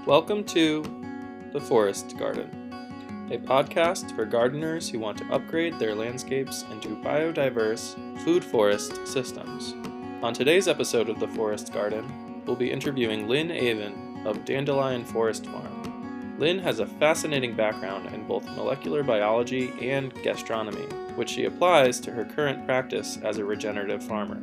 Welcome to The Forest Garden, a podcast for gardeners who want to upgrade their landscapes into biodiverse food forest systems. On today's episode of The Forest Garden, we'll be interviewing Lynn Aven of Dandelion Forest Farm. Lynn has a fascinating background in both molecular biology and gastronomy, which she applies to her current practice as a regenerative farmer.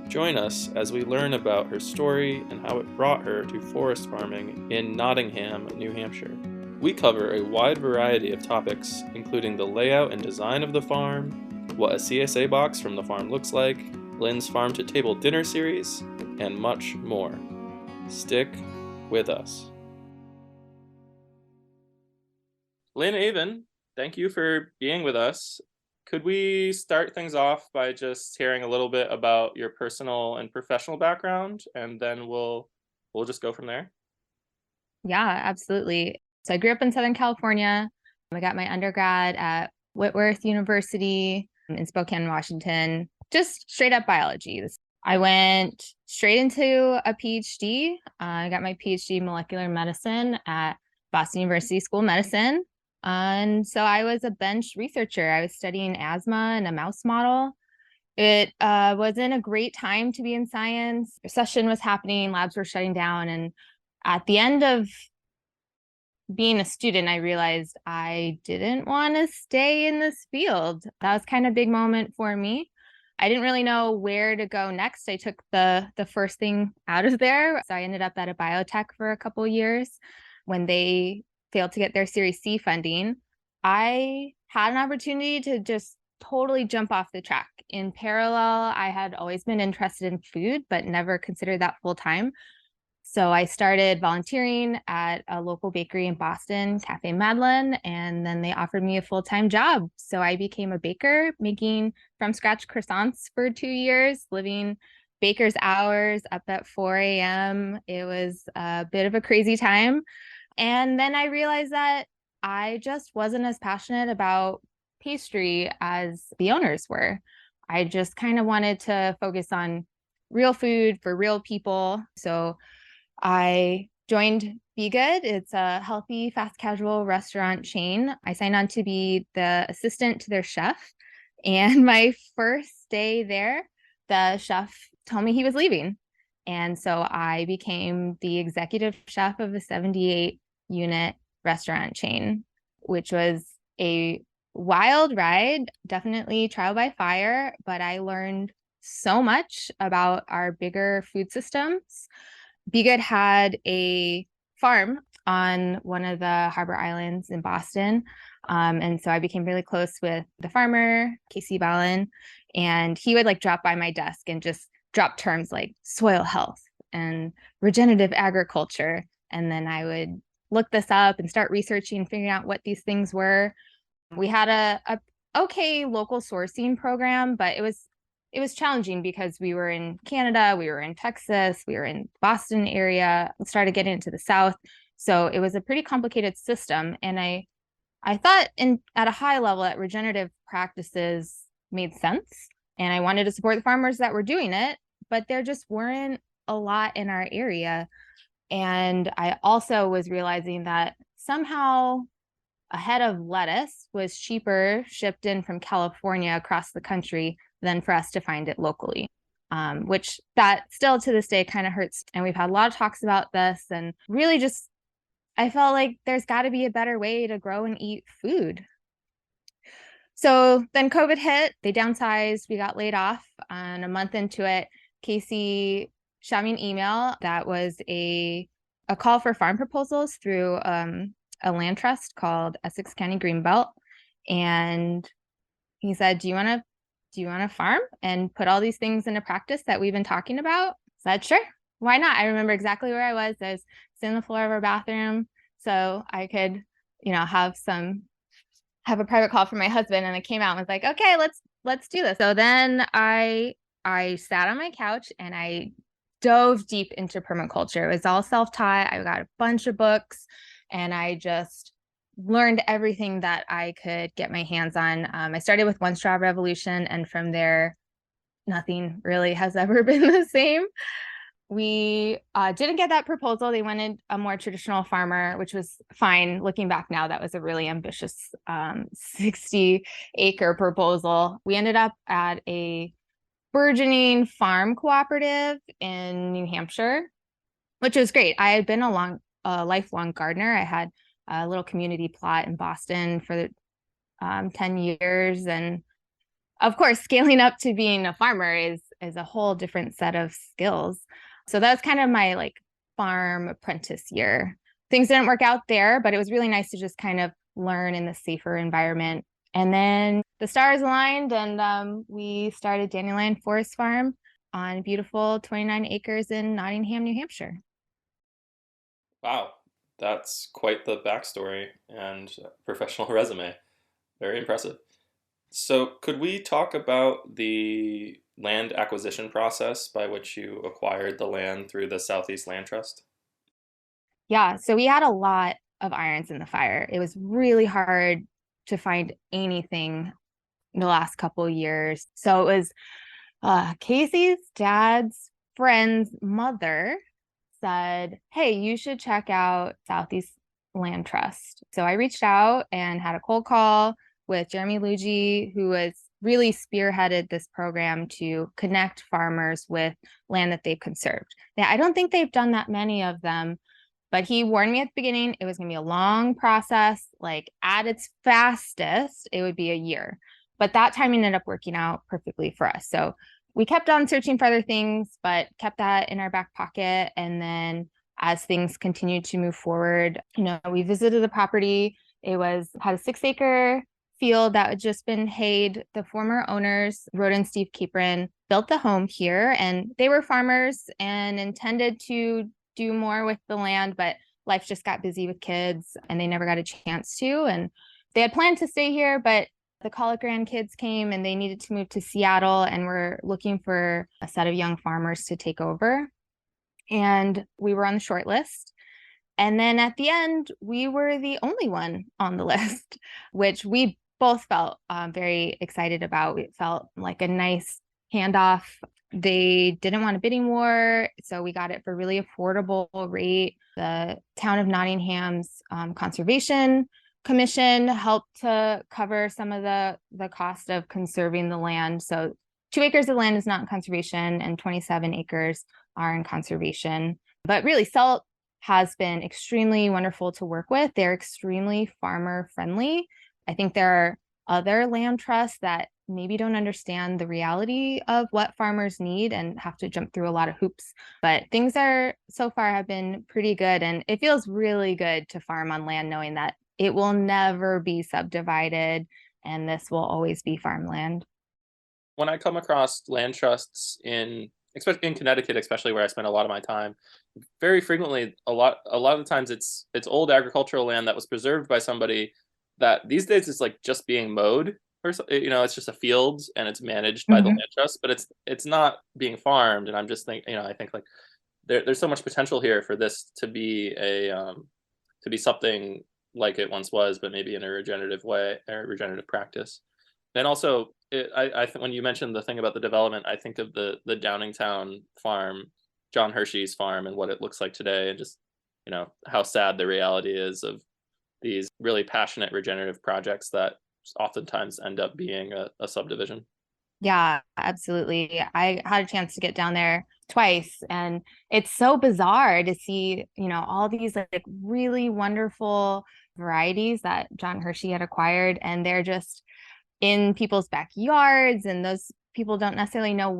Join us as we learn about her story and how it brought her to forest farming in Nottingham, New Hampshire. We cover a wide variety of topics, including the layout and design of the farm, what a CSA box from the farm looks like, Lynn's Farm to Table Dinner series, and much more. Stick with us. Lynn Aven, thank you for being with us. Could we start things off by just hearing a little bit about your personal and professional background, and then we'll just go from there? Yeah, absolutely. So I grew up in Southern California. I got my undergrad at Whitworth University in Spokane, Washington, just straight up biology. I went straight into a PhD. I got my PhD in molecular medicine at Boston University School of Medicine. And so I was a bench researcher. I was studying asthma in a mouse model. It wasn't a great time to be in science. Recession was happening, labs were shutting down. And at the end of being a student, I realized I didn't want to stay in this field. That was kind of a big moment for me. I didn't really know where to go next. I took the first thing out of there. So I ended up at a biotech for a couple of years. When they failed to get their Series C funding, I had an opportunity to just totally jump off the track. In parallel, I had always been interested in food, but never considered that full time. So I started volunteering at a local bakery in Boston, Cafe Madeleine, and then they offered me a full-time job. So I became a baker, making from scratch croissants for 2 years, living baker's hours up at 4 a.m. It was a bit of a crazy time. And then I realized that I just wasn't as passionate about pastry as the owners were. I just kind of wanted to focus on real food for real people. So I joined Be Good. It's a healthy, fast casual restaurant chain. I signed on to be the assistant to their chef. And my first day there, the chef told me he was leaving. And so I became the executive chef of a 78 unit restaurant chain, which was a wild ride, definitely trial by fire, but I learned so much about our bigger food systems. Be Good had a farm on one of the harbor islands in Boston. And so I became really close with the farmer, Casey Ballin, and he would like drop by my desk and just drop terms like soil health and regenerative agriculture. And then I would look this up and start researching, figuring out what these things were. We had a okay local sourcing program, but it was challenging because we were in Canada, we were in Texas, we were in Boston area, started getting into the South. So it was a pretty complicated system. And I thought at a high level that regenerative practices made sense. And I wanted to support the farmers that were doing it, but there just weren't a lot in our area. And I also was realizing that somehow a head of lettuce was cheaper shipped in from California across the country than for us to find it locally, which that still to this day kind of hurts. And we've had a lot of talks about this, and really just, I felt like there's got to be a better way to grow and eat food. So then COVID hit, they downsized, we got laid off, and a month into it, Casey shot me an email that was a call for farm proposals through a land trust called Essex County Greenbelt. And he said, do you want to farm and put all these things into practice that we've been talking about? I said, sure, why not? I remember exactly where I was. I was sitting on the floor of our bathroom so I could, have a private call from my husband, and I came out and was like, okay, let's do this. So then I sat on my couch and I dove deep into permaculture. It was all self-taught. I got a bunch of books and I just learned everything that I could get my hands on. I started with One Straw Revolution, and from there, nothing really has ever been the same. We didn't get that proposal. They wanted a more traditional farmer, which was fine. Looking back now, that was a really ambitious 60-acre proposal. We ended up at a burgeoning farm cooperative in New Hampshire, which was great. I had been a lifelong gardener. I had a little community plot in Boston for 10 years. And of course, scaling up to being a farmer is a whole different set of skills. So that was kind of my like farm apprentice year. Things didn't work out there, but it was really nice to just kind of learn in the safer environment. And then the stars aligned and we started Dandelion Forest Farm on beautiful 29 acres in Nottingham, New Hampshire. Wow, that's quite the backstory and professional resume. Very impressive. So, could we talk about the land acquisition process by which you acquired the land through the Southeast Land Trust? Yeah, so we had a lot of irons in the fire. It was really hard to find anything in the last couple of years. So it was Casey's dad's friend's mother said, "Hey, you should check out Southeast Land Trust." So I reached out and had a cold call with Jeremy Luigi, who was really spearheaded this program to connect farmers with land that they've conserved. Yeah, I don't think they've done that many of them, but he warned me at the beginning it was going to be a long process. Like at its fastest, it would be a year. But that timing ended up working out perfectly for us. So we kept on searching for other things, but kept that in our back pocket. And then as things continued to move forward, we visited the property. It had a 6-acre field that had just been hayed. The former owners, Rhoda and Steve Capron, built the home here, and they were farmers and intended to do more with the land, but life just got busy with kids and they never got a chance to. And they had planned to stay here, but the college grandkids came and they needed to move to Seattle and were looking for a set of young farmers to take over. And we were on the short list. And then at the end, we were the only one on the list, which we both felt very excited about. It felt like a nice handoff. They didn't want a bidding war, so we got it for a really affordable rate. The town of Nottingham's conservation commission helped to cover some of the cost of conserving the land. So 2 acres of land is not in conservation and 27 acres are in conservation. But really, SELT has been extremely wonderful to work with. They're extremely farmer friendly. I think there are other land trusts that maybe don't understand the reality of what farmers need and have to jump through a lot of hoops. But things so far have been pretty good. And it feels really good to farm on land knowing that it will never be subdivided and this will always be farmland. When I come across land trusts especially in Connecticut, especially where I spend a lot of my time, very frequently, a lot of the times it's old agricultural land that was preserved by somebody that these days is like just being mowed, or it's just a field and it's managed by the land trust, but it's not being farmed. And I'm just thinking, I think like there's so much potential here for this to be to be something like it once was, but maybe in a regenerative way or regenerative practice. And also, when you mentioned the thing about the development, I think of the Downingtown farm, John Hershey's farm, and what it looks like today, and just how sad the reality is of these really passionate regenerative projects that oftentimes end up being a subdivision. Yeah, absolutely. I had a chance to get down there twice, and it's so bizarre to see, all these like really wonderful varieties that John Hershey had acquired, and they're just in people's backyards, and those people don't necessarily know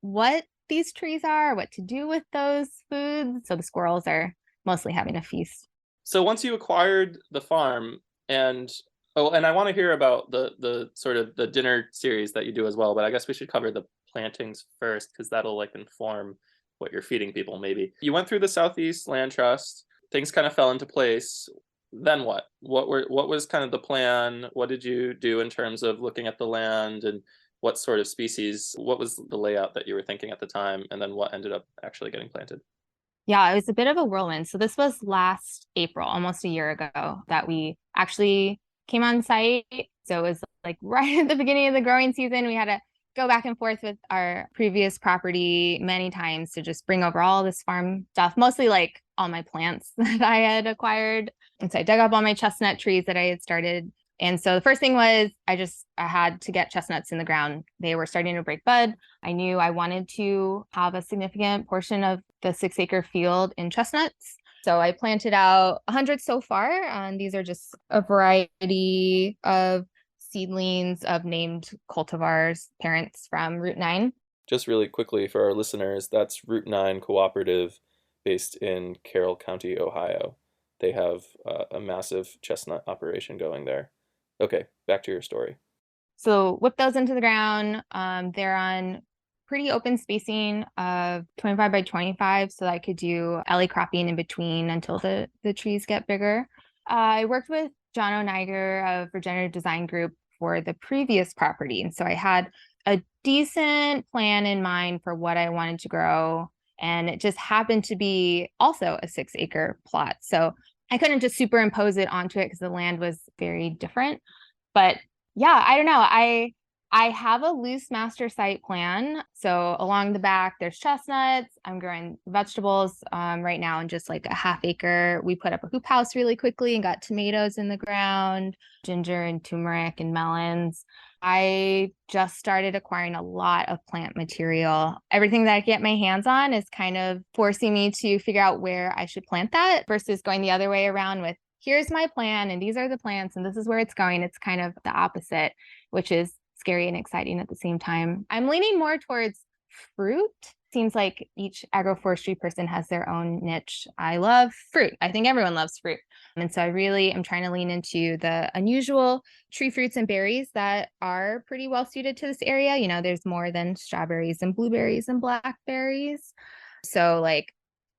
what these trees are, what to do with those foods. So the squirrels are mostly having a feast. So once you acquired the farm, and I want to hear about the sort of the dinner series that you do as well, but I guess we should cover the plantings first because that'll like inform what you're feeding people. Maybe you went through the Southeast Land Trust, things kind of fell into place. Then what? What was kind of the plan? What did you do in terms of looking at the land and what sort of species? What was the layout that you were thinking at the time? And then what ended up actually getting planted? Yeah, it was a bit of a whirlwind. So this was last April, almost a year ago, that we actually came on site. So it was like right at the beginning of the growing season. We had a go back and forth with our previous property many times to just bring over all this farm stuff, mostly like all my plants that I had acquired. And so I dug up all my chestnut trees that I had started. And so the first thing was I had to get chestnuts in the ground. They were starting to break bud. I knew I wanted to have a significant portion of the 6-acre field in chestnuts. So I planted out 100 so far. And these are just a variety of seedlings of named cultivars, parents from Route 9. Just really quickly for our listeners, that's Route 9 Cooperative based in Carroll County, Ohio. They have a massive chestnut operation going there. Okay, back to your story. So whip those into the ground. They're on pretty open spacing of 25 by 25, so that I could do alley cropping in between until the trees get bigger. I worked with John O'Niger of Regenerative Design Group for the previous property. And so I had a decent plan in mind for what I wanted to grow. And it just happened to be also a 6-acre plot. So I couldn't just superimpose it onto it because the land was very different. But yeah, I don't know. I have a loose master site plan. So along the back, there's chestnuts. I'm growing vegetables right now in just like a half acre. We put up a hoop house really quickly and got tomatoes in the ground, ginger and turmeric and melons. I just started acquiring a lot of plant material. Everything that I get my hands on is kind of forcing me to figure out where I should plant that versus going the other way around with here's my plan and these are the plants and this is where it's going. It's kind of the opposite, which is scary and exciting at the same time. I'm leaning more towards fruit. Seems like each agroforestry person has their own niche. I love fruit. I think everyone loves fruit. And so I really am trying to lean into the unusual tree fruits and berries that are pretty well suited to this area. You know, there's more than strawberries and blueberries and blackberries. So like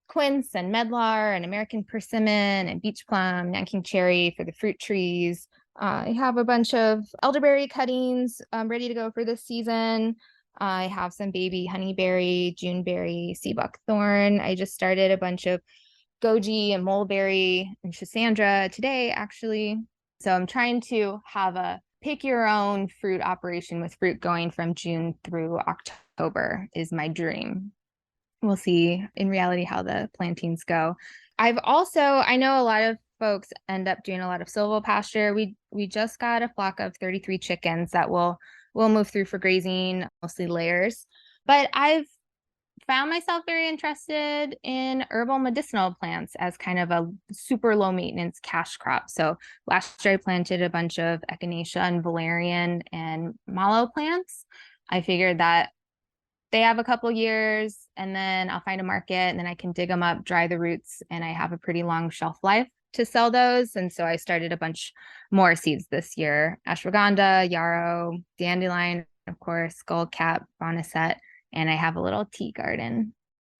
quince and medlar and American persimmon and beach plum, Nanking cherry for the fruit trees. I have a bunch of elderberry cuttings ready to go for this season. I have some baby honeyberry, juneberry, sea buckthorn. I just started a bunch of goji and mulberry and schisandra today, actually. So I'm trying to have a pick your own fruit operation with fruit going from June through October is my dream. We'll see in reality how the plantings go. I know a lot of folks end up doing a lot of silvopasture. We just got a flock of 33 chickens that will move through for grazing, mostly layers. But I've found myself very interested in herbal medicinal plants as kind of a super low maintenance cash crop. So last year I planted a bunch of echinacea and valerian and mallow plants. I figured that they have a couple years and then I'll find a market and then I can dig them up, dry the roots, and I have a pretty long shelf life to sell those. And so I started a bunch more seeds this year: ashwagandha, yarrow, dandelion, of course, skullcap, boneset, and I have a little tea garden.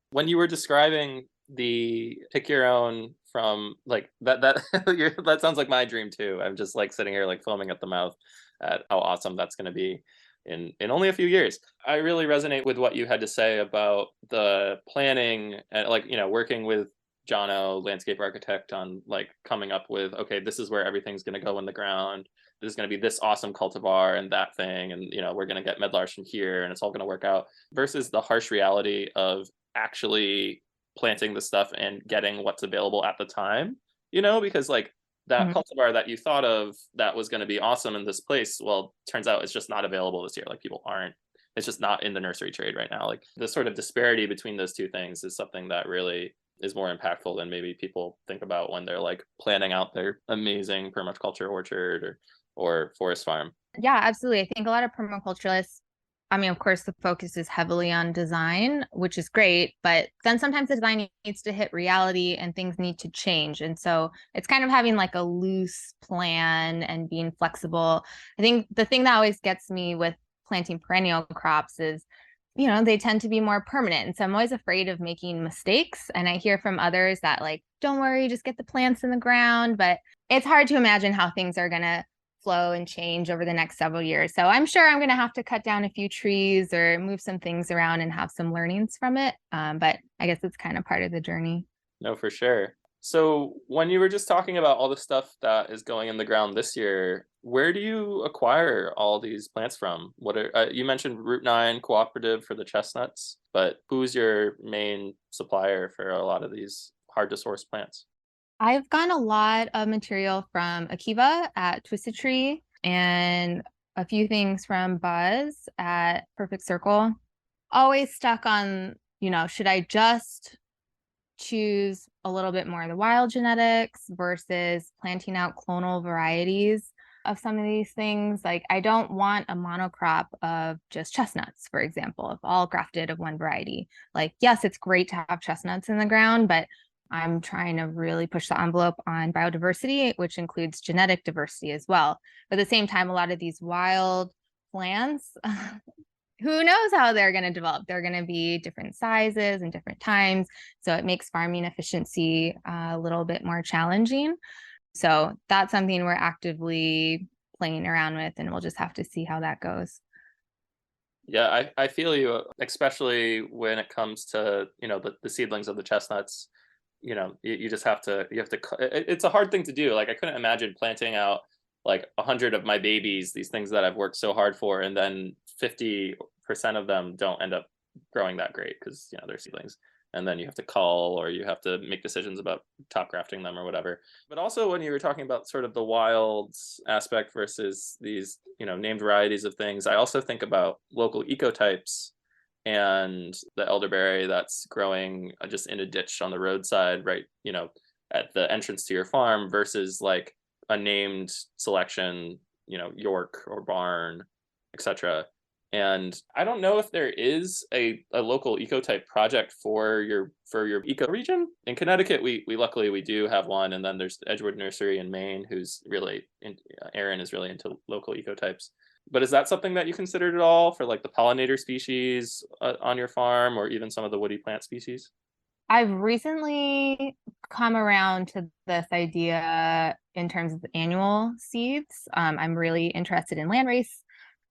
When you were describing the pick your own from like that that sounds like my dream too. I'm just like sitting here like foaming at the mouth at how awesome that's going to be in only a few years. I really resonate with what you had to say about the planning and like, you know, working with Jono, landscape architect, on like coming up with, okay, this is where everything's going to go in the ground. There's going to be this awesome cultivar and that thing. And, you know, we're going to get medlars from here and it's all going to work out versus the harsh reality of actually planting the stuff and getting what's available at the time, you know, because like that cultivar that you thought of that was going to be awesome in this place, well, turns out it's just not available this year. Like people aren't, it's just not in the nursery trade right now. Like the sort of disparity between those two things is something that really is more impactful than maybe people think about when they're like planning out their amazing permaculture orchard or forest farm. Yeah, absolutely. I think a lot of permaculturalists, I mean, of course, the focus is heavily on design, which is great, but then sometimes the design needs to hit reality and things need to change. And so it's kind of having like a loose plan and being flexible. I think the thing that always gets me with planting perennial crops is, you know, they tend to be more permanent. And so I'm always afraid of making mistakes. And I hear from others that like, don't worry, just get the plants in the ground. But it's hard to imagine how things are going to flow and change over the next several years. So I'm sure I'm going to have to cut down a few trees or move some things around and have some learnings from it. But I guess it's kind of part of the journey. No, for sure. So when you were just talking about all the stuff that is going in the ground this year, where do you acquire all these plants from? What are you mentioned Route 9 Cooperative for the chestnuts, but who's your main supplier for a lot of these hard to source plants? I've gotten a lot of material from Akiva at Twisted Tree and a few things from Buzz at Perfect Circle. Always stuck on, should I just choose a little bit more of the wild genetics versus planting out clonal varieties of some of these things? Like, I don't want a monocrop of just chestnuts, for example, if all grafted of one variety. Like, yes, it's great to have chestnuts in the ground, but I'm trying to really push the envelope on biodiversity, which includes genetic diversity as well. But at the same time, a lot of these wild plants, who knows how they're going to develop? They're going to be different sizes and different times. So it makes farming efficiency a little bit more challenging. So that's something we're actively playing around with, and we'll just have to see how that goes. Yeah, I feel you, especially when it comes to, the seedlings of the chestnuts. You just it's a hard thing to do. Like I couldn't imagine planting out like 100 of my babies, these things that I've worked so hard for, and then 50% of them don't end up growing that great because they're seedlings, and then you have to cull or you have to make decisions about top grafting them or whatever. But also when you were talking about sort of the wild aspect versus these named varieties of things, I also think about local ecotypes and the elderberry that's growing just in a ditch on the roadside, right, at the entrance to your farm versus like a named selection, York or Barn, etc. And I don't know if there is a local ecotype project for your eco region. In Connecticut, we luckily we do have one, and then there's Edgewood Nursery in Maine, who's really Aaron is really into local ecotypes. But is that something that you considered at all for like the pollinator species on your farm, or even some of the woody plant species? I've recently come around to this idea in terms of annual seeds. I'm really interested in landrace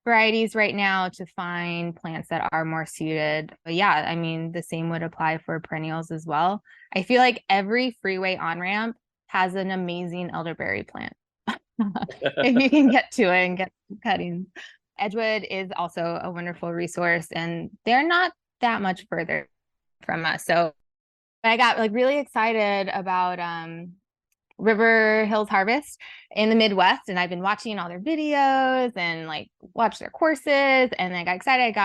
varieties right now to find plants that are more suited. But yeah, I mean, the same would apply for perennials as well. I feel like every freeway on-ramp has an amazing elderberry plant. If you can get to it and get cuttings. Edgewood is also a wonderful resource, and they're not that much further from us. So I got like really excited about River Hills Harvest in the Midwest, and I've been watching all their videos and like watch their courses, and I got excited.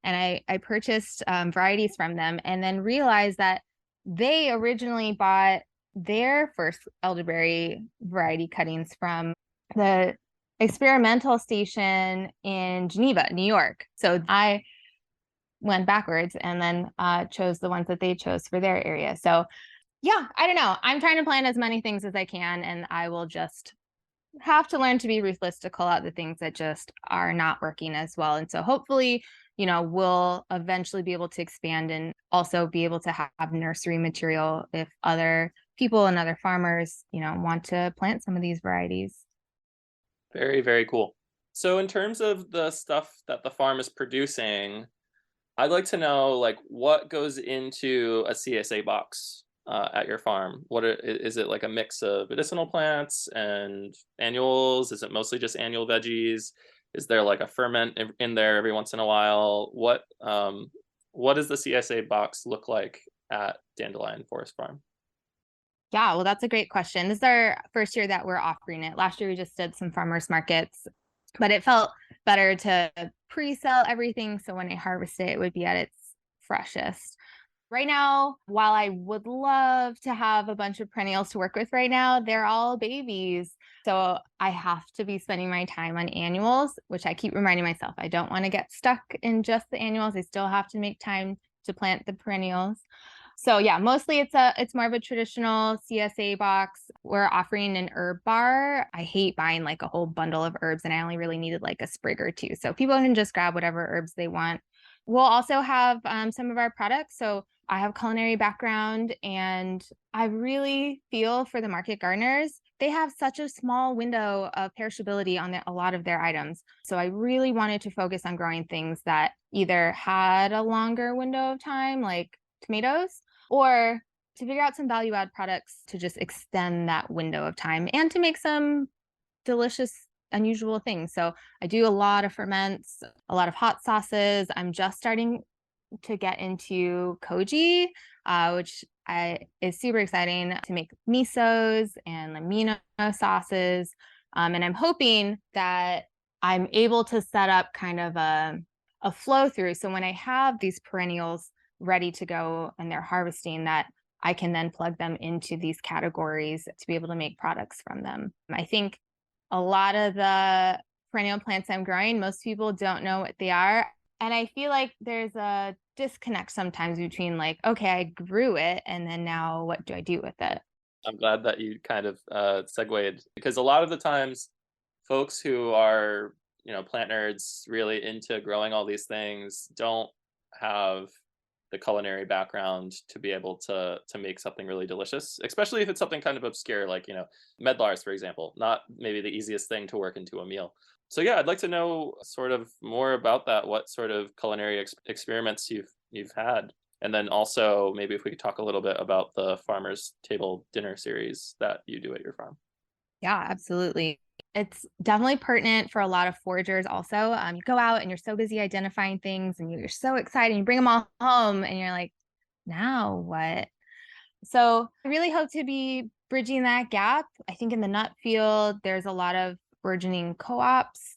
I purchased varieties from them, and then realized that they originally bought their first elderberry variety cuttings from the experimental station in Geneva, New York. So I went backwards and then chose the ones that they chose for their area. So yeah, I don't know. I'm trying to plan as many things as I can, and I will just have to learn to be ruthless to call out the things that just are not working as well. And so hopefully, we'll eventually be able to expand and also be able to have nursery material if other people and other farmers, want to plant some of these varieties. Very, very cool. So in terms of the stuff that the farm is producing, I'd like to know like what goes into a CSA box at your farm. Is it like a mix of medicinal plants and annuals? Is it mostly just annual veggies? Is there like a ferment in there every once in a while? What does the CSA box look like at Dandelion Forest Farm? Yeah, well, that's a great question. This is our first year that we're offering it. Last year, we just did some farmers markets, but it felt better to pre-sell everything. So when I harvest it, it would be at its freshest. Right now, while I would love to have a bunch of perennials to work with right now, they're all babies. So I have to be spending my time on annuals, which I keep reminding myself I don't want to get stuck in just the annuals. I still have to make time to plant the perennials. So yeah, mostly it's more of a traditional CSA box. We're offering an herb bar. I hate buying like a whole bundle of herbs, and I only really needed like a sprig or two. So people can just grab whatever herbs they want. We'll also have some of our products. So I have culinary background, and I really feel for the market gardeners. They have such a small window of perishability on a lot of their items. So I really wanted to focus on growing things that either had a longer window of time, like tomatoes, or to figure out some value add products to just extend that window of time and to make some delicious, unusual things. So I do a lot of ferments, a lot of hot sauces. I'm just starting to get into koji, which is super exciting to make misos and amino sauces. And I'm hoping that I'm able to set up kind of a flow through. So when I have these perennials ready to go and they're harvesting, that I can then plug them into these categories to be able to make products from them. I think a lot of the perennial plants I'm growing, most people don't know what they are. And I feel like there's a disconnect sometimes between like, okay, I grew it, and then now what do I do with it? I'm glad that you kind of segued, because a lot of the times folks who are, plant nerds really into growing all these things don't have the culinary background to be able to make something really delicious, especially if it's something kind of obscure, like, medlars, for example, not maybe the easiest thing to work into a meal. So yeah, I'd like to know sort of more about that. What sort of culinary experiments you've had, and then also maybe if we could talk a little bit about the farmers table dinner series that you do at your farm. Yeah, absolutely. It's definitely pertinent for a lot of foragers also. You go out and you're so busy identifying things and you're so excited. You bring them all home and you're like, now what? So I really hope to be bridging that gap. I think in the nut field, there's a lot of burgeoning co-ops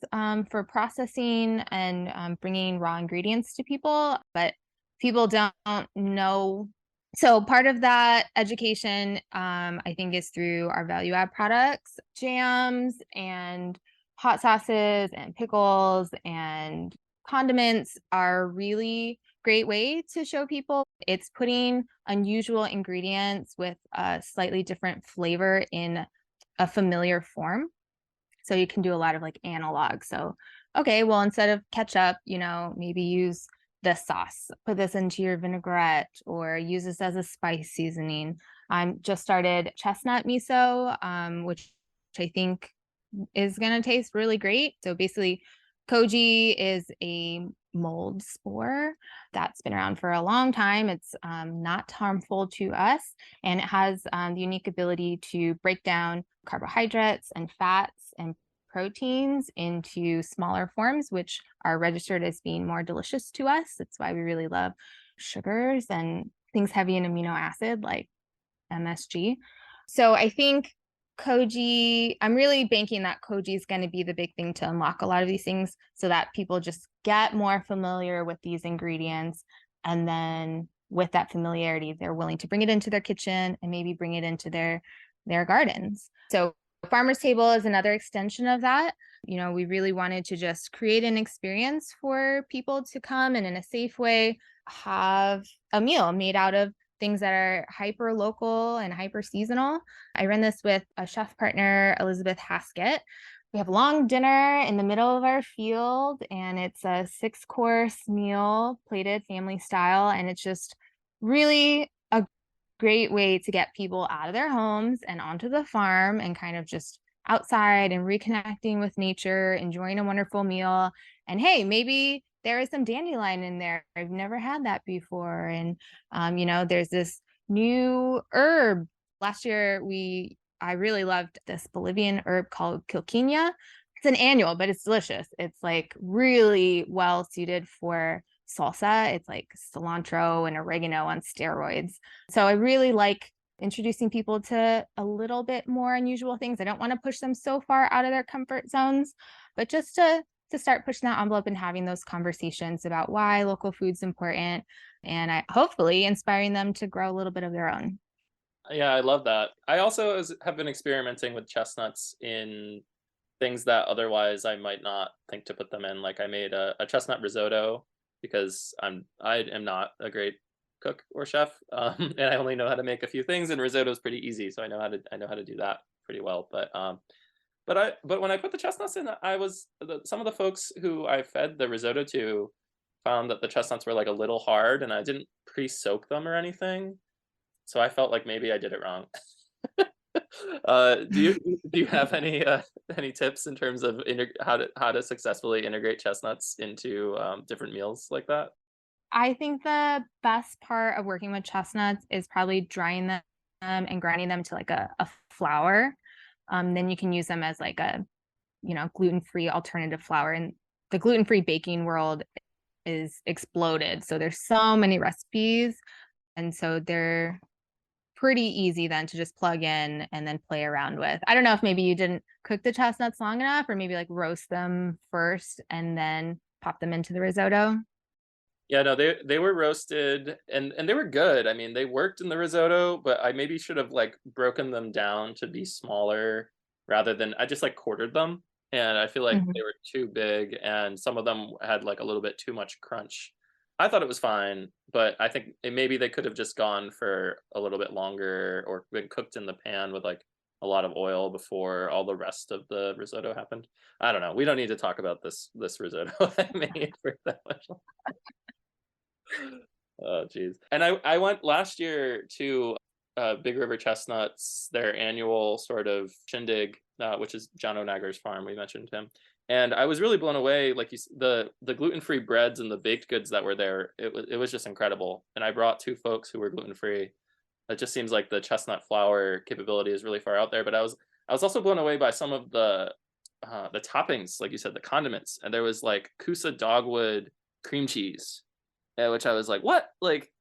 for processing and bringing raw ingredients to people, but people don't know. So part of that education, I think, is through our value add products, jams and hot sauces and pickles and condiments are a really great way to show people. It's putting unusual ingredients with a slightly different flavor in a familiar form. So you can do a lot of like analog. So, okay, well, instead of ketchup, maybe use this sauce, put this into your vinaigrette, or use this as a spice seasoning. I'm just started chestnut miso, which I think is going to taste really great. So basically, koji is a mold spore that's been around for a long time. It's not harmful to us, and it has the unique ability to break down carbohydrates and fats and proteins into smaller forms, which are registered as being more delicious to us. That's why we really love sugars and things heavy in amino acid like MSG. So I think koji, I'm really banking that koji is going to be the big thing to unlock a lot of these things so that people just get more familiar with these ingredients. And then with that familiarity, they're willing to bring it into their kitchen and maybe bring it into their gardens. So Farmer's Table is another extension of that. We really wanted to just create an experience for people to come and in a safe way have a meal made out of things that are hyper local and hyper seasonal. I run this with a chef partner, Elizabeth Haskett. We have a long dinner in the middle of our field, and it's a 6-course meal, plated family style. And it's just really a great way to get people out of their homes and onto the farm and kind of just outside and reconnecting with nature, enjoying a wonderful meal. And hey, maybe there is some dandelion in there. I've never had that before. And, there's this new herb. Last year, I really loved this Bolivian herb called quilquina. It's an annual, but it's delicious. It's like really well suited for salsa. It's like cilantro and oregano on steroids. So I really like introducing people to a little bit more unusual things. I don't want to push them so far out of their comfort zones, but just to start pushing that envelope and having those conversations about why local food's important, and hopefully inspiring them to grow a little bit of their own. Yeah, I love that. I also have been experimenting with chestnuts in things that otherwise I might not think to put them in. Like I made a chestnut risotto because I am not a great cook or chef, and I only know how to make a few things. And risotto is pretty easy, so I know how to do that pretty well. But when I put the chestnuts in, some of the folks who I fed the risotto to found that the chestnuts were like a little hard, and I didn't pre-soak them or anything, so I felt like maybe I did it wrong. Do you have any tips in terms of how to successfully integrate chestnuts into different meals like that? I think the best part of working with chestnuts is probably drying them and grinding them to like a flour. Then you can use them as like a, gluten-free alternative flour. And the gluten-free baking world is exploded. So there's so many recipes. And so they're pretty easy then to just plug in and then play around with. I don't know if maybe you didn't cook the chestnuts long enough, or maybe like roast them first and then pop them into the risotto. Yeah, no, they were roasted and they were good. I mean, they worked in the risotto, but I maybe should have like broken them down to be smaller rather than I just like quartered them, and I feel like they Mhm. were too big and some of them had like a little bit too much crunch. I thought it was fine, but I think maybe they could have just gone for a little bit longer or been cooked in the pan with like a lot of oil before all the rest of the risotto happened. I don't know. We don't need to talk about this risotto I made for that much. Oh, geez. And I went last year to Big River Chestnuts, their annual sort of shindig, which is John O'Nagar's farm. We mentioned him, and I was really blown away. Like the gluten free breads and the baked goods that were there, it was just incredible. And I brought two folks who were gluten free. It just seems like the chestnut flour capability is really far out there. But I was also blown away by some of the toppings, like you said, the condiments, and there was like Coosa dogwood cream cheese, which I was like, "What? Like,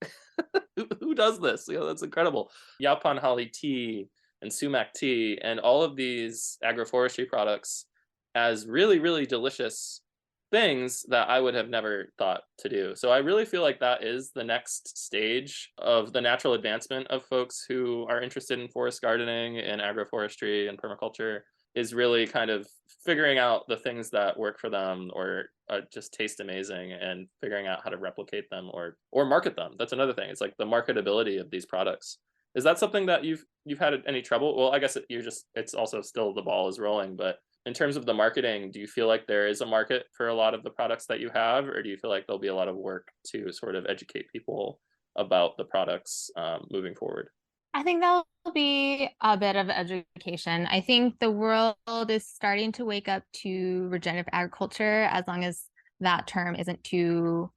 who does this?" That's incredible. Yaupon holly tea and sumac tea and all of these agroforestry products as really, really delicious things that I would have never thought to do. So I really feel like that is the next stage of the natural advancement of folks who are interested in forest gardening and agroforestry and permaculture, is really kind of figuring out the things that work for them or just taste amazing and figuring out how to replicate them or market them. That's another thing. It's like the marketability of these products. Is that something that you've had any trouble? Well, I guess it's also still the ball is rolling, but in terms of the marketing, do you feel like there is a market for a lot of the products that you have, or do you feel like there'll be a lot of work to sort of educate people about the products moving forward? I think that'll be a bit of education. I think the world is starting to wake up to regenerative agriculture, as long as that term isn't too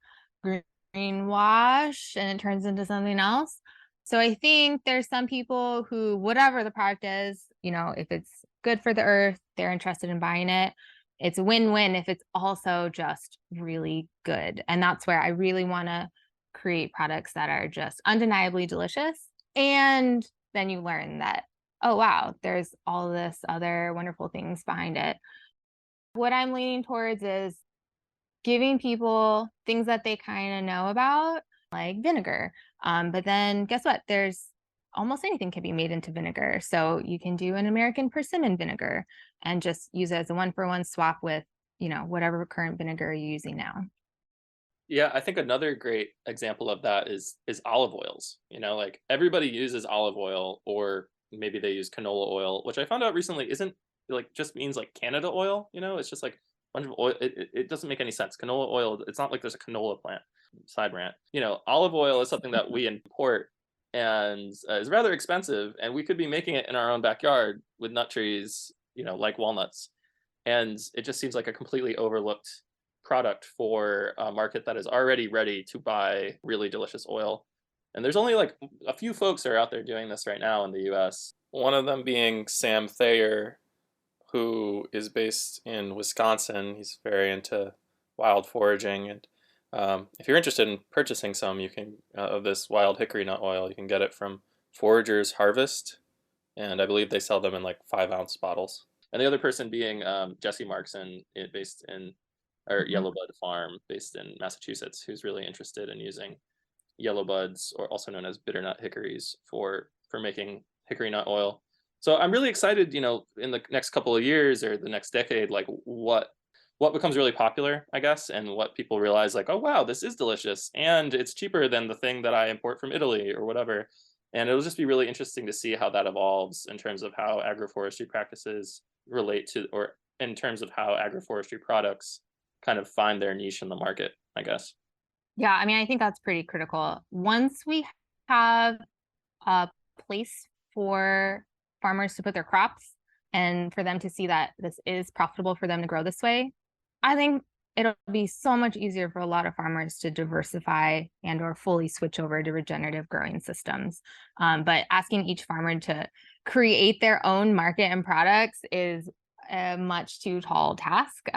greenwash and it turns into something else. So I think there's some people who, whatever the product is, if it's good for the earth, they're interested in buying it. It's a win-win if it's also just really good. And that's where I really want to create products that are just undeniably delicious. And then you learn that, oh, wow, there's all this other wonderful things behind it. What I'm leaning towards is giving people things that they kind of know about, like vinegar. But then guess what? There's almost anything can be made into vinegar. So you can do an American persimmon vinegar and just use it as a one-for-one swap with, whatever current vinegar you're using now. Yeah, I think another great example of that is olive oils. Like everybody uses olive oil, or maybe they use canola oil, which I found out recently isn't like just means like Canada oil. It's just like a bunch of oil. It doesn't make any sense. Canola oil. It's not like there's a canola plant. Side rant. Olive oil is something that we import and is rather expensive, and we could be making it in our own backyard with nut trees. Like walnuts, and it just seems like a completely overlooked product for a market that is already ready to buy really delicious oil. And there's only like a few folks are out there doing this right now in the US. One of them being Sam Thayer, who is based in Wisconsin. He's very into wild foraging, and if you're interested in purchasing some, you can of this wild hickory nut oil. You can get it from Forager's Harvest, and I believe they sell them in like 5-ounce bottles. And the other person being Jesse Markson, based in or Mhm. Yellowbud Farm, based in Massachusetts, who's really interested in using yellow buds, or also known as bitternut hickories, for making hickory nut oil. So I'm really excited, in the next couple of years or the next decade, like what becomes really popular, I guess, and what people realize, like, oh wow, this is delicious, and it's cheaper than the thing that I import from Italy or whatever. And it'll just be really interesting to see how that evolves in terms of how agroforestry practices relate to, or in terms of how agroforestry products kind of find their niche in the market, I guess. Yeah, I mean, I think that's pretty critical. Once we have a place for farmers to put their crops and for them to see that this is profitable for them to grow this way, I think it'll be so much easier for a lot of farmers to diversify and or fully switch over to regenerative growing systems. But asking each farmer to create their own market and products is a much too tall task.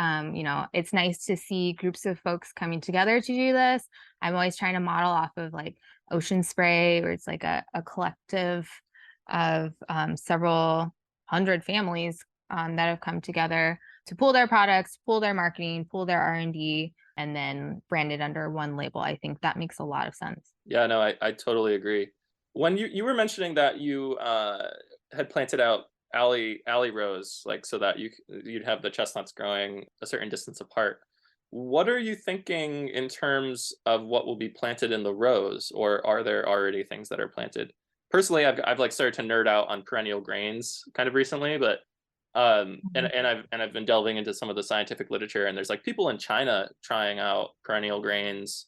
It's nice to see groups of folks coming together to do this. I'm always trying to model off of like Ocean Spray, where it's like a collective of several hundred families that have come together to pool their products, pool their marketing, pool their R&D, and then brand it under one label. I think that makes a lot of sense. Yeah, no, I totally agree. When you were mentioning that you had planted out alley rows, like so that you'd have the chestnuts growing a certain distance apart. What are you thinking in terms of what will be planted in the rows, or are there already things that are planted? Personally, I've like started to nerd out on perennial grains kind of recently, but I've been delving into some of the scientific literature, and there's like people in China trying out perennial grains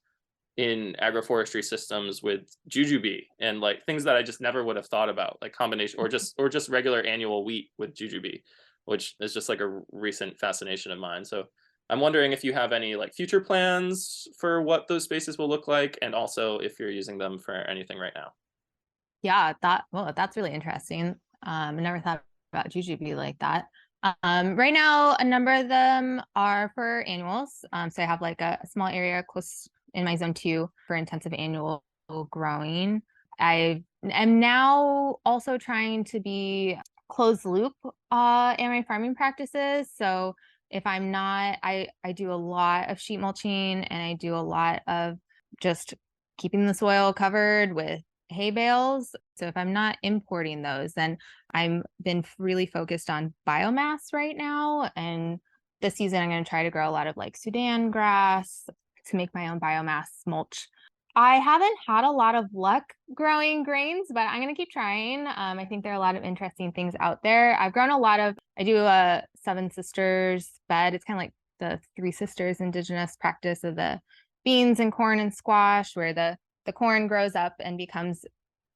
in agroforestry systems with jujube and like things that I just never would have thought about, like combination or just regular annual wheat with jujube, which is just like a recent fascination of mine. So I'm wondering if you have any like future plans for what those spaces will look like, and also if you're using them for anything right now. Yeah, that's really interesting. I never thought about jujube like that. Right now, a number of them are for annuals. So I have like a small area close in my zone 2 for intensive annual growing. I am now also trying to be closed loop in my farming practices. So if I'm not, I do a lot of sheet mulching, and I do a lot of just keeping the soil covered with hay bales. So if I'm not importing those, then I'm been really focused on biomass right now. And this season, I'm going to try to grow a lot of like Sudan grass to make my own biomass mulch. I haven't had a lot of luck growing grains, but I'm going to keep trying. I think there are a lot of interesting things out there. I do a Seven Sisters bed. It's kind of like the Three Sisters indigenous practice of the beans and corn and squash, where the corn grows up and becomes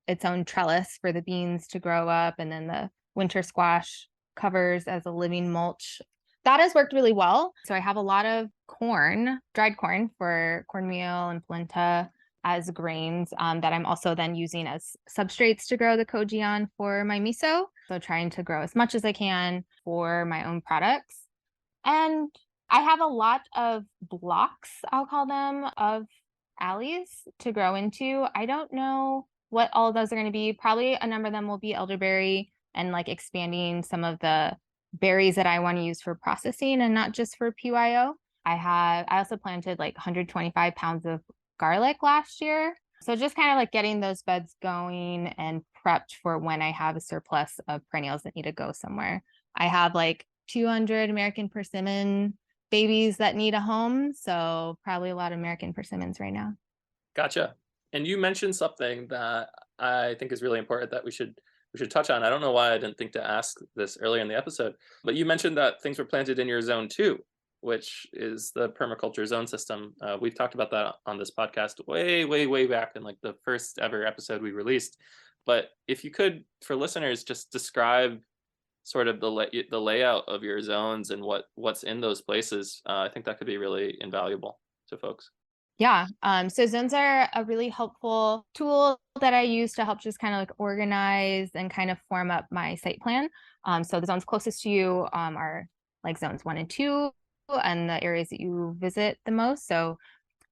its own trellis for the beans to grow up, and then the winter squash covers as a living mulch. That has worked really well. So I have a lot of corn, dried corn for cornmeal and polenta as grains that I'm also then using as substrates to grow the koji on for my miso. So trying to grow as much as I can for my own products. And I have a lot of blocks, I'll call them, of alleys to grow into. I don't know what all of those are going to be. Probably a number of them will be elderberry, and like expanding some of the berries that I want to use for processing and not just for PYO. I also planted like 125 pounds of garlic last year. So just kind of like getting those beds going and prepped for when I have a surplus of perennials that need to go somewhere. I have like 200 American persimmon babies that need a home. So probably a lot of American persimmons right now. Gotcha. And you mentioned something that I think is really important that we should touch on. I don't know why I didn't think to ask this earlier in the episode, but you mentioned that things were planted in your zone 2, which is the permaculture zone system. We've talked about that on this podcast way back in like the first ever episode we released. But if you could, for listeners, just describe sort of the layout of your zones and what's in those places, I think that could be really invaluable to folks. Yeah. So zones are a really helpful tool that I use to help just kind of like organize and kind of form up my site plan. So the zones closest to you are like zones 1 and 2, and the areas that you visit the most. So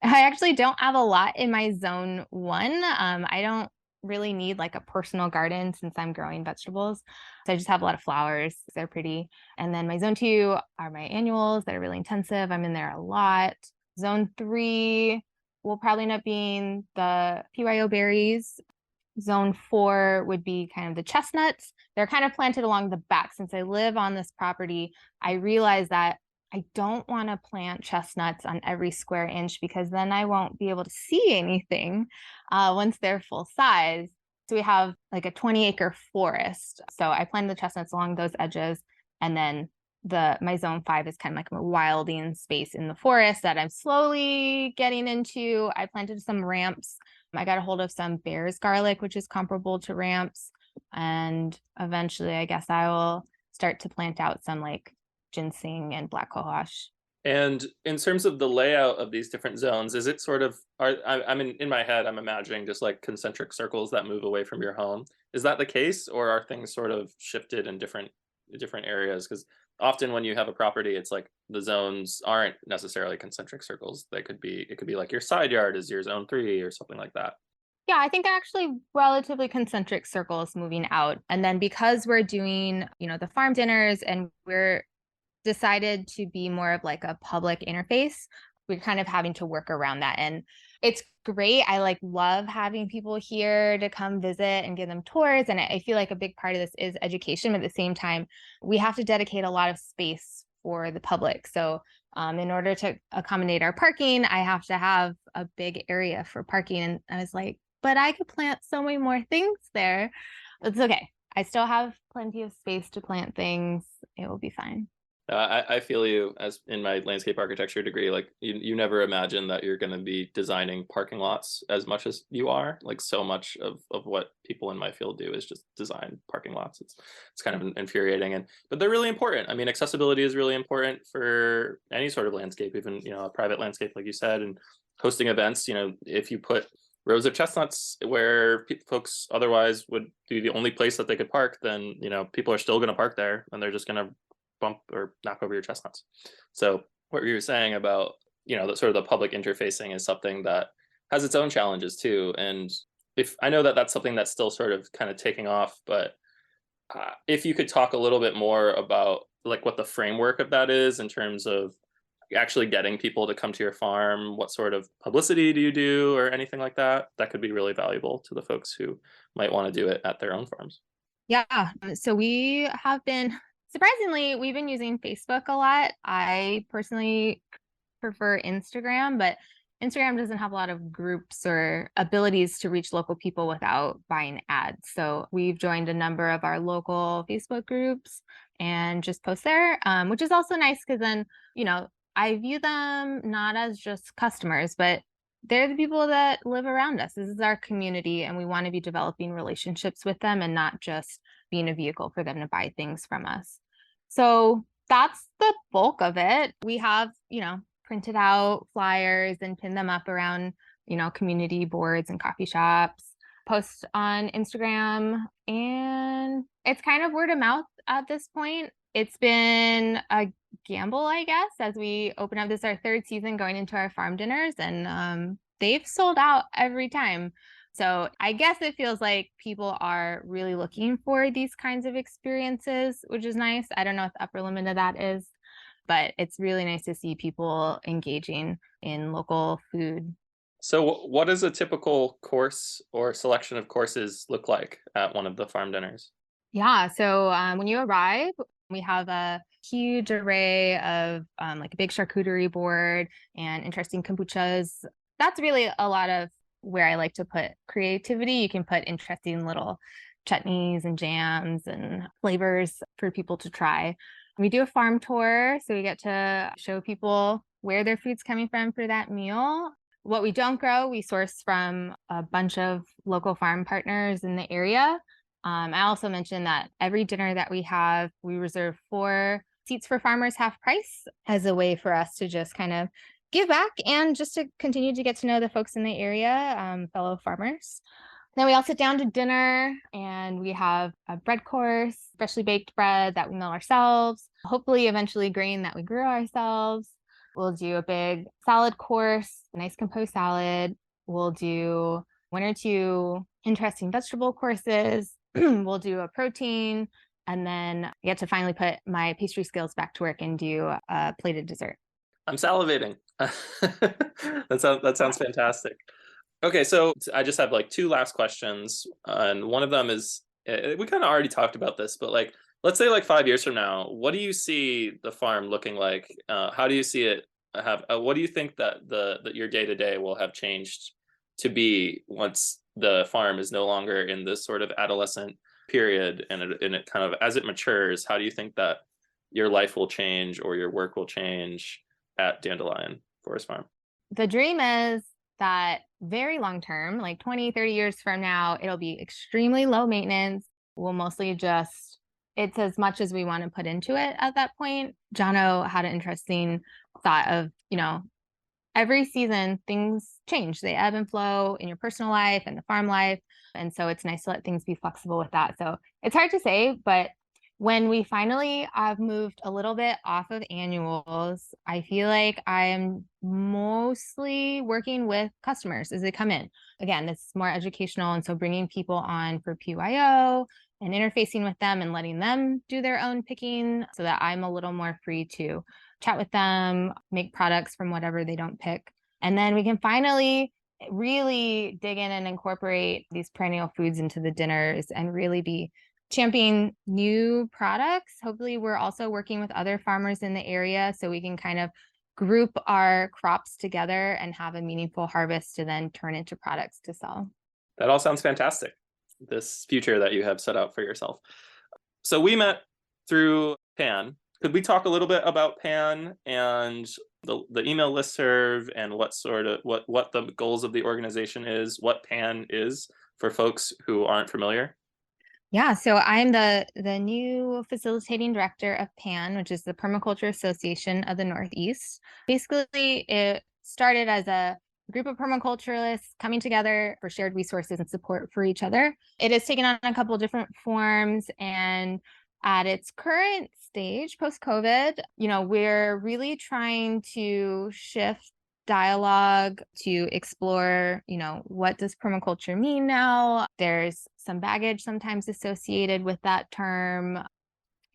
I actually don't have a lot in my zone 1. I don't really need like a personal garden since I'm growing vegetables. So I just have a lot of flowers. They're pretty. And then my zone 2 are my annuals that are really intensive. I'm in there a lot. Zone 3 will probably end up being the PYO berries. Zone 4 would be kind of the chestnuts. They're kind of planted along the back. Since I live on this property, I realize that I don't want to plant chestnuts on every square inch, because then I won't be able to see anything once they're full size. So we have like a 20-acre forest. So I planted the chestnuts along those edges, and then my zone 5 is kind of like a wilding space in the forest that I'm slowly getting into. I planted some ramps. I got a hold of some bear's garlic, which is comparable to ramps. And eventually, I guess I will start to plant out some like ginseng and black cohosh. And in terms of the layout of these different zones, is it sort of I mean, in my head, I'm imagining just like concentric circles that move away from your home. Is that the case, or are things sort of shifted in different areas? Because often when you have a property, it's like the zones aren't necessarily concentric circles. It could be like your side yard is your zone 3 or something like that. Yeah, I think actually relatively concentric circles moving out. And then because we're doing, the farm dinners and we're decided to be more of like a public interface, we're kind of having to work around that. And it's great. I like love having people here to come visit and give them tours. And I feel like a big part of this is education. But at the same time, we have to dedicate a lot of space for the public. So in order to accommodate our parking, I have to have a big area for parking. And I was like, but I could plant so many more things there. It's okay. I still have plenty of space to plant things. It will be fine. I feel you as in my landscape architecture degree. Like you never imagine that you're going to be designing parking lots as much as you are. Like so much of what people in my field do is just design parking lots. It's kind of infuriating, but they're really important. I mean, accessibility is really important for any sort of landscape, even a private landscape, like you said, and hosting events. If you put rows of chestnuts where folks otherwise would be the only place that they could park, then people are still going to park there, and they're just going to bump or knock over your chestnuts. So what you were saying about that sort of the public interfacing is something that has its own challenges too. And if I know that that's something that's still sort of kind of taking off, but if you could talk a little bit more about like what the framework of that is in terms of actually getting people to come to your farm, what sort of publicity do you do or anything like that, that could be really valuable to the folks who might want to do it at their own farms. Yeah. So we have been surprisingly, we've been using Facebook a lot. I personally prefer Instagram, but Instagram doesn't have a lot of groups or abilities to reach local people without buying ads. So we've joined a number of our local Facebook groups and just post there, which is also nice because then, I view them not as just customers, but they're the people that live around us. This is our community, and we want to be developing relationships with them and not just being a vehicle for them to buy things from us. So that's the bulk of it. We have, printed out flyers and pinned them up around, community boards and coffee shops, post on Instagram, and it's kind of word of mouth at this point. It's been a gamble, I guess, as we open up. This is our third season going into our farm dinners, and they've sold out every time. So I guess it feels like people are really looking for these kinds of experiences, which is nice. I don't know what the upper limit of that is, but it's really nice to see people engaging in local food. So what does a typical course or selection of courses look like at one of the farm dinners? Yeah. So when you arrive, we have a huge array of like a big charcuterie board and interesting kombuchas. That's really a lot of where I like to put creativity. You can put interesting little chutneys and jams and flavors for people to try. We do a farm tour, so we get to show people where their food's coming from for that meal. What we don't grow, we source from a bunch of local farm partners in the area. I also mentioned that every dinner that we have, we reserve 4 seats for farmers half price as a way for us to just kind of give back and just to continue to get to know the folks in the area, fellow farmers. Then we all sit down to dinner and we have a bread course, freshly baked bread that we mill ourselves, hopefully eventually grain that we grew ourselves. We'll do a big salad course, a nice compost salad. We'll do 1 or 2 interesting vegetable courses. We'll do a protein, and then I get to finally put my pastry skills back to work and do a plated dessert. I'm salivating. That sounds fantastic. Okay, so I just have like 2 last questions, and one of them is we kind of already talked about this, but like let's say like 5 years from now, what do you see the farm looking like? How do you see it have? What do you think that your day to day will have changed to be once the farm is no longer in this sort of adolescent period, and it kind of as it matures? How do you think that your life will change or your work will change at Dandelion Forest Farm? The dream is that very long term, like 20, 30 years from now, it'll be extremely low maintenance. We'll mostly just it's as much as we want to put into it at that point. Jono had an interesting thought of, every season things change. They ebb and flow in your personal life and the farm life. And so it's nice to let things be flexible with that. So it's hard to say, but when we finally have moved a little bit off of annuals, I feel like I am mostly working with customers as they come in. Again, this is more educational. And so bringing people on for PYO and interfacing with them and letting them do their own picking so that I'm a little more free to chat with them, make products from whatever they don't pick. And then we can finally really dig in and incorporate these perennial foods into the dinners and really be championing new products. Hopefully, we're also working with other farmers in the area so we can kind of group our crops together and have a meaningful harvest to then turn into products to sell. That all sounds fantastic, this future that you have set out for yourself. So we met through PAN. Could we talk a little bit about PAN and the email listserv and what the goals of the organization is, what PAN is for folks who aren't familiar? Yeah, so I'm the new facilitating director of PAN, which is the Permaculture Association of the Northeast. Basically, it started as a group of permaculturalists coming together for shared resources and support for each other. It has taken on a couple of different forms, and at its current stage, post-COVID, we're really trying to shift dialogue to explore, what does permaculture mean now? There's some baggage sometimes associated with that term,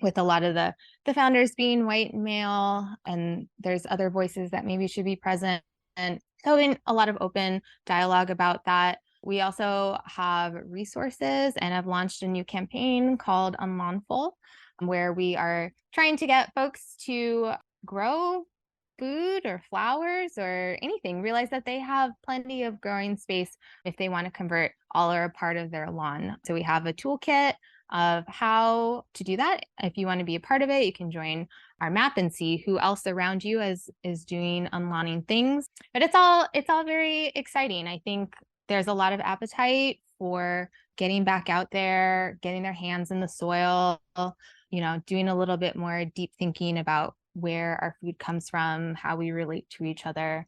with a lot of the founders being white and male, and there's other voices that maybe should be present. And so in a lot of open dialogue about that. We also have resources and have launched a new campaign called Unlawnful, where we are trying to get folks to grow food or flowers or anything, realize that they have plenty of growing space if they want to convert all or a part of their lawn. So we have a toolkit of how to do that. If you want to be a part of it, you can join our map and see who else around you is doing unlawning things. But it's all very exciting. I think there's a lot of appetite for getting back out there, getting their hands in the soil, doing a little bit more deep thinking about where our food comes from, how we relate to each other.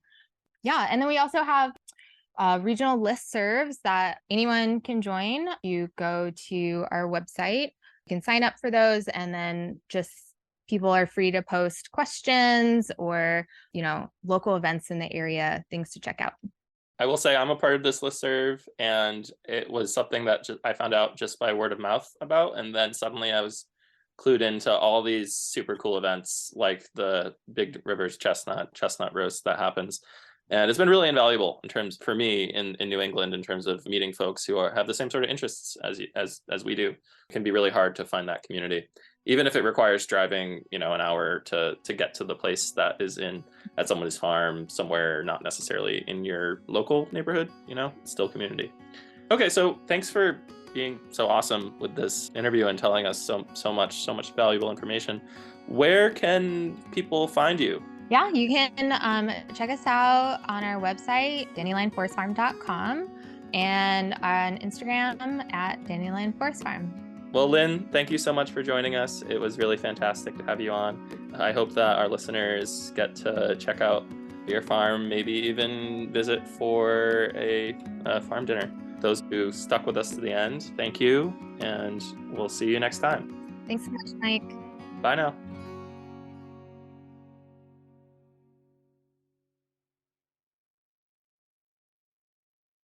Yeah. And then we also have regional listservs that anyone can join. You go to our website, you can sign up for those, and then just people are free to post questions or, local events in the area, things to check out. I will say I'm a part of this listserv, and it was something that I found out just by word of mouth about. And then suddenly I was clued into all these super cool events like the Big Rivers chestnut roast that happens. And it's been really invaluable in terms for me in New England in terms of meeting folks who have the same sort of interests as we do. It can be really hard to find that community, even if it requires driving, an hour to get to the place that is at someone's farm somewhere, not necessarily in your local neighborhood, still community. Okay, so thanks for being so awesome with this interview and telling us so much valuable information. Where can people find you? Yeah, you can check us out on our website, dandelionforestfarm.com, and on Instagram at dandelionforestfarm. Well, Lynn, thank you so much for joining us. It was really fantastic to have you on. I hope that our listeners get to check out your farm, maybe even visit for a farm dinner. Those who stuck with us to the end, thank you, and we'll see you next time. Thanks so much, Mike. Bye now.